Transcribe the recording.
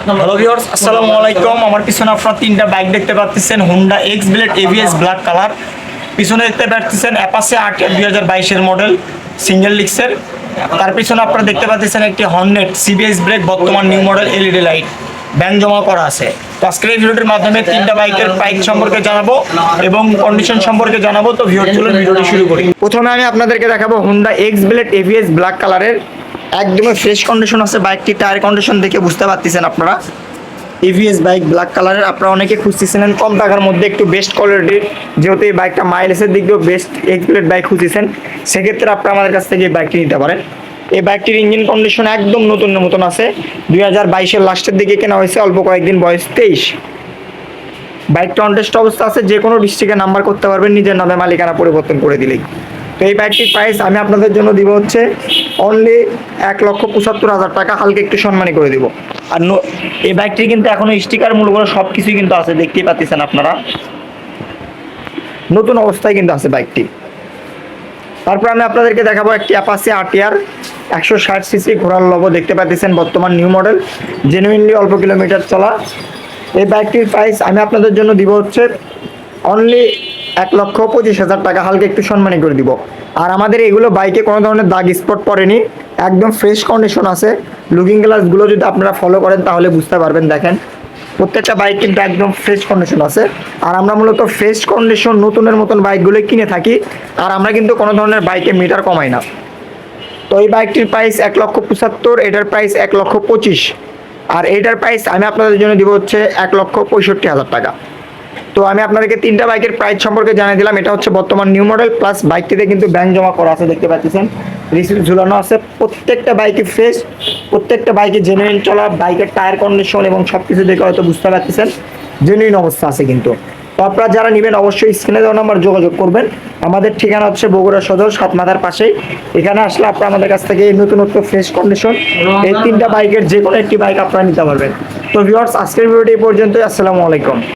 Hello viewers, আসসালামু আলাইকুম। আমার পিছনে আপনারা তিনটা বাইক দেখতে পাচ্ছেন, Honda x blade ABS black colour. পিছনে দেখতে পাচ্ছেন অ্যাপাচে আরটিআর 2022-এর মডেল সিঙ্গেল লিক্সের। তার পিছনে আপনারা দেখতে পাচ্ছেন একটি হর্নেট সিবিএস ব্রেক, বর্তমান new model LED light bank জমা করা আছে। তো আজকের এই ভিডিওটির মাধ্যমে তিনটা বাইকের প্রাইস সম্পর্কে জানাবো এবং কন্ডিশন সম্পর্কে জানাবো। তো ভিডিওটি শুরু করি। প্রথমে আমি আপনাদেরকে দেখাবো Honda x blade ABS black কালারের। একদমই ফ্রেশ কন্ডিশন আছে বাইকটি, টায়ার কন্ডিশন দেখে বুঝতে পারতেছেন আপনারা। এভিএস বাইক ব্ল্যাক কালারের, আপনারা অনেকে খুঁজতেছিলেন কম টাকার মধ্যে একটু বেস্ট কোয়ালিটির, যেহেতু এই বাইকটা মাইলেজের দিক দিয়েও বেস্ট এক্স ব্লেড বাইক খুঁজতেছেন, সেক্ষেত্রে আপনারা আমাদের কাছ থেকে এই বাইকটি নিতে পারেন। এই বাইকটির ইঞ্জিন কন্ডিশন একদম নতুন মতন আছে। 2022-এর লাস্টের দিকে কেনা হয়েছে, অল্প কয়েকদিন বয়স 23। বাইকটা অনটেস্ট অবস্থা আছে, যে কোনো ডিস্ট্রিক্টে নাম্বার করতে পারবেন নিজের নামে মালিকানা পরিবর্তন করে দিলেই। তো এই বাইকটির প্রাইস আমি আপনাদের জন্য দিব হচ্ছে অনলি 1,75,000 টাকা, হালকা একটু সম্মানী করে দিব। আর এই বাইকটির কিন্তু এখনো স্টিকার মূলগুলো সব কিছুই কিন্তু আছে, দেখতেই পাচ্ছেন আপনারা, নতুন অবস্থায় কিন্তু আছে বাইকটি। তারপর আমি আপনাদেরকে দেখাবো একটি অ্যাপাচে আরটিআর 160 সিসি ঘোড়ার লবো, দেখতে পাচ্ছেন বর্তমান নিউ মডেল, জেনুইনলি অল্প কিলোমিটার চলা। এই বাইকটির প্রাইস আমি আপনাদের জন্য দিব হচ্ছে অনলি 1,25,000 টাকা, হালকা একটু সম্মানী করে দিব। আর আমাদের এগুলো বাইকে কোনো ধরনের দাগ স্পট পড়েনি, একদম ফ্রেশ কন্ডিশন আছে। লুকিং গ্লাসগুলো যদি আপনারা ফলো করেন তাহলে বুঝতে পারবেন। দেখেন প্রত্যেকটা বাইক কিন্তু একদম ফ্রেশ কন্ডিশন আছে। আর আমরা মূলত ফ্রেশ কন্ডিশন নতুনের মতন বাইকগুলোই কিনে থাকি, আর আমরা কিন্তু কোনো ধরনের বাইকে মিটার কমাই না। তো এই বাইকটির প্রাইস 1,75,000, এটার প্রাইস 1,25,000, আর এইটার প্রাইস আমি আপনাদের জন্য দিব হচ্ছে 1,65,000 টাকা। তো আমি আপনাদেরকে তিনটা বাইকের প্রাইস সম্পর্কে জানিয়ে দিলাম। এটা হচ্ছে বর্তমান নিউ মডেল, প্লাস বাইকটিতে কিন্তু ব্যাংক জমা করা আছে, দেখতে পাচ্ছেন রিসিট ঝুলানো আছে। প্রত্যেকটা বাইকে ফ্রেশ, প্রত্যেকটা বাইকে জেনুইন চলা, বাইকের টায়ার কন্ডিশন এবং সব কিছু দেখে হয়তো বুঝতে পারতেছেন জেনুইন অবস্থা আছে কিন্তু। তো আপনারা যারা নেবেন অবশ্যই স্ক্রিনে দেওয়া নাম্বার যোগাযোগ করবেন। আমাদের ঠিকানা হচ্ছে বগুড়া সদর, সাতমাথার পাশেই। এখানে আসলে আপনারা আমাদের কাছ থেকে এই নতুনত্ব ফ্রেশ কন্ডিশন এই তিনটা বাইকের যে কোনো একটি বাইক আপনারা নিতে পারবেন। তো ভিউয়ার্স, আজকের ভিডিওটি এই পর্যন্তই। আসসালামু আলাইকুম।